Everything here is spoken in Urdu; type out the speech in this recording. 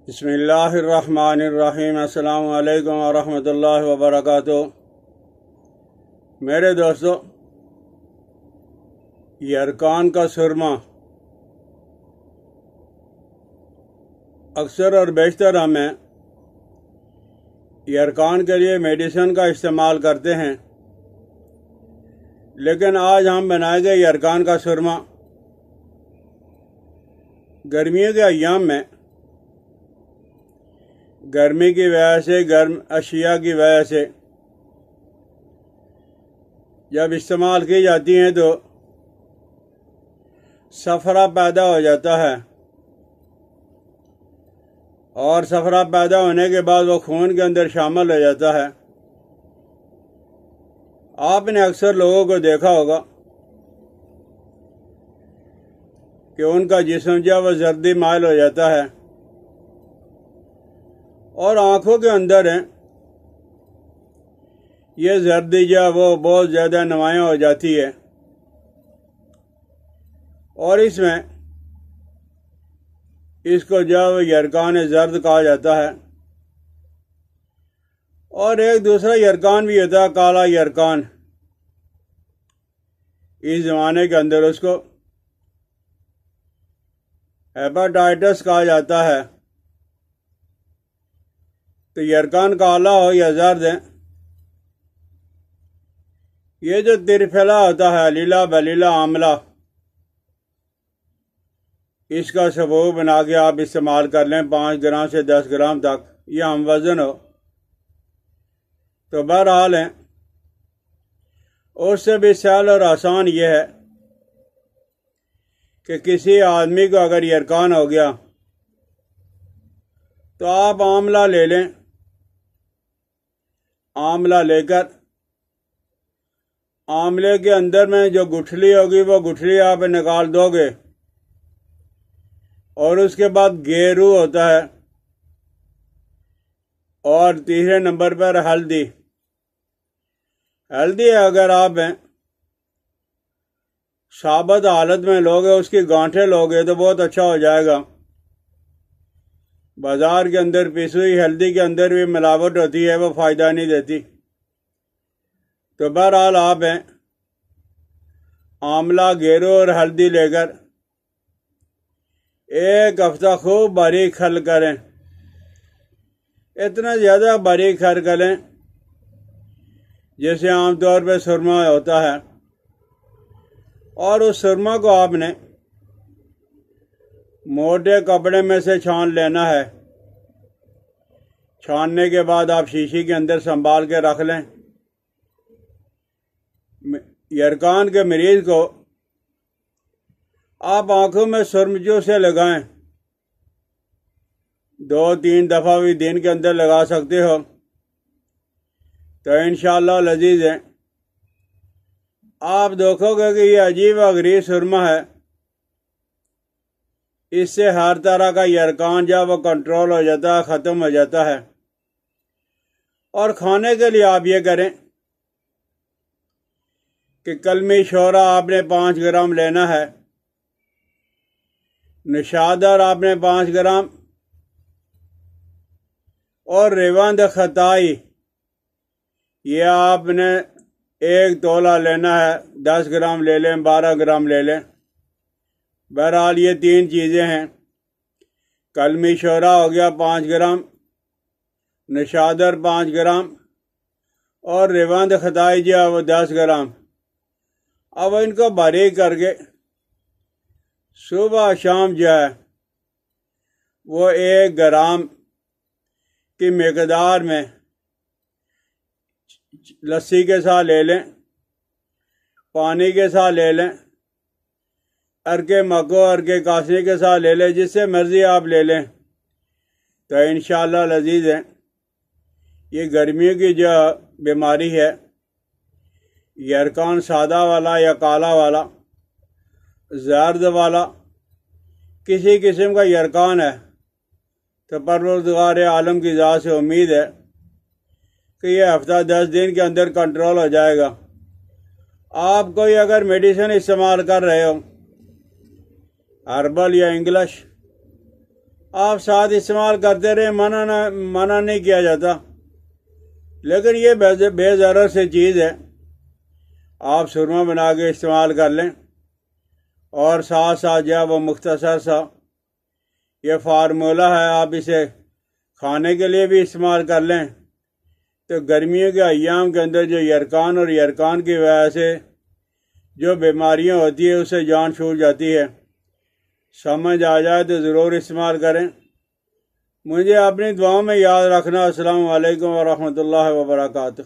بسم اللہ الرحمن الرحیم۔ السلام علیکم ورحمۃ اللہ وبرکاتہ۔ میرے دوستو، یرکان کا سرما اکثر اور بیشتر ہمیں یرکان کے لیے میڈیسن کا استعمال کرتے ہیں، لیکن آج ہم بنائیں گے یرکان کا سرما۔ گرمیوں کے ایام میں گرمی کی وجہ سے، گرم اشیاء کی وجہ سے جب استعمال کی جاتی ہیں تو صفرا پیدا ہو جاتا ہے، اور صفرا پیدا ہونے کے بعد وہ خون کے اندر شامل ہو جاتا ہے۔ آپ نے اکثر لوگوں کو دیکھا ہوگا کہ ان کا جسم جو ہے وہ زردی مائل ہو جاتا ہے، اور آنکھوں کے اندر ہیں یہ زردی جو ہے وہ بہت زیادہ نمایاں ہو جاتی ہے، اور اس کو جو ہے یرکان زرد کہا جاتا ہے۔ اور ایک دوسرا یرکان بھی ہوتا ہے، کالا یرکان۔ اس زمانے کے اندر اس کو ہیپاٹائٹس کہا جاتا ہے۔ تو یرکان کالا ہو یا زرد ہے، یہ جو ترفلا ہوتا ہے، لیلا بلیلا آملہ، اس کا سبوب بنا کے آپ استعمال کر لیں 5 گرام سے 10 گرام تک، یہ ہم وزن ہو تو بہرحال ہے۔ اس سے بھی سہل اور آسان یہ ہے کہ کسی آدمی کو اگر یرکان ہو گیا تو آپ آملہ لے لیں، آملہ لے کر آملے کے اندر میں جو گٹھلی ہوگی وہ گٹھلی آپ نکال دو گے، اور اس کے بعد گیرو ہوتا ہے، اور تیسرے نمبر پر ہلدی اگر آپ ثابت حالت میں لوگے، اس کی گانٹھیں لوگے تو بہت اچھا ہو جائے گا۔ بازار کے اندر پیسی ہوئی ہلدی کے اندر بھی ملاوٹ ہوتی ہے، وہ فائدہ نہیں دیتی۔ تو بہرحال آپ آملہ، گیرو اور ہلدی لے کر 1 ہفتہ خوب باریک کھل کریں، اتنا زیادہ باریک کھل کریں جیسے عام طور پہ سرما ہوتا ہے، اور اس سرما کو آپ نے موٹے کپڑے میں سے چھان لینا ہے۔ چھاننے کے بعد آپ شیشی کے اندر سنبھال کے رکھ لیں۔ یرکان کے مریض کو آپ آنکھوں میں سرمجو سے لگائیں، 2-3 دفعہ بھی دن کے اندر لگا سکتے ہو، تو انشاءاللہ لذیذ ہے۔ آپ دیکھو گے کہ یہ عجیب و غریب سرما ہے، اس سے ہر طرح کا یرکان جو وہ کنٹرول ہو جاتا ہے، ختم ہو جاتا ہے۔ اور کھانے کے لیے آپ یہ کریں کہ کلمی شورا آپ نے 5 گرام لینا ہے، نشادر آپ نے 5 گرام، اور ریوند خطائی یہ آپ نے 1 تولہ لینا ہے، 10 گرام لے لیں، 12 گرام لے لیں۔ بہرحال یہ 3 چیزیں ہیں، کلمی شورا ہو گیا 5 گرام، نشادر 5 گرام، اور ریوند خطائی جو ہے وہ 10 گرام۔ اب ان کو باریک کر کے صبح شام جو ہے وہ 1 گرام کی مقدار میں لسی کے ساتھ لے لیں، پانی کے ساتھ لے لیں، ارکے مکو، ارکے کاسنی کے ساتھ لے لیں، جس سے مرضی آپ لے لیں، تو انشاءاللہ لذیذ ہے۔ یہ گرمیوں کی جو بیماری ہے، یرکان سادہ والا یا کالا والا، زرد والا، کسی قسم کا یرکان ہے، تو پروردگار عالم کی ذات سے امید ہے کہ یہ ہفتہ 10 دن کے اندر کنٹرول ہو جائے گا۔ آپ کوئی اگر میڈیسن استعمال کر رہے ہو، ہربل یا انگلش، آپ ساتھ استعمال کرتے رہے، منع نہیں کیا جاتا، لیکن یہ بے ضرر سے چیز ہے، آپ سرما بنا کے استعمال کر لیں، اور ساتھ ساتھ جو ہے وہ مختصر سا یہ فارمولہ ہے، آپ اسے کھانے کے لیے بھی استعمال کر لیں تو گرمیوں کے ایام کے اندر جو یرکان اور یرکان کی وجہ سے جو بیماریاں ہوتی ہیں اس سے جان چھوٹ جاتی ہے۔ سمجھ آ جائے تو ضرور استعمال کریں۔ مجھے اپنی دعاؤں میں یاد رکھنا۔ السلام علیکم ورحمۃ اللہ وبرکاتہ۔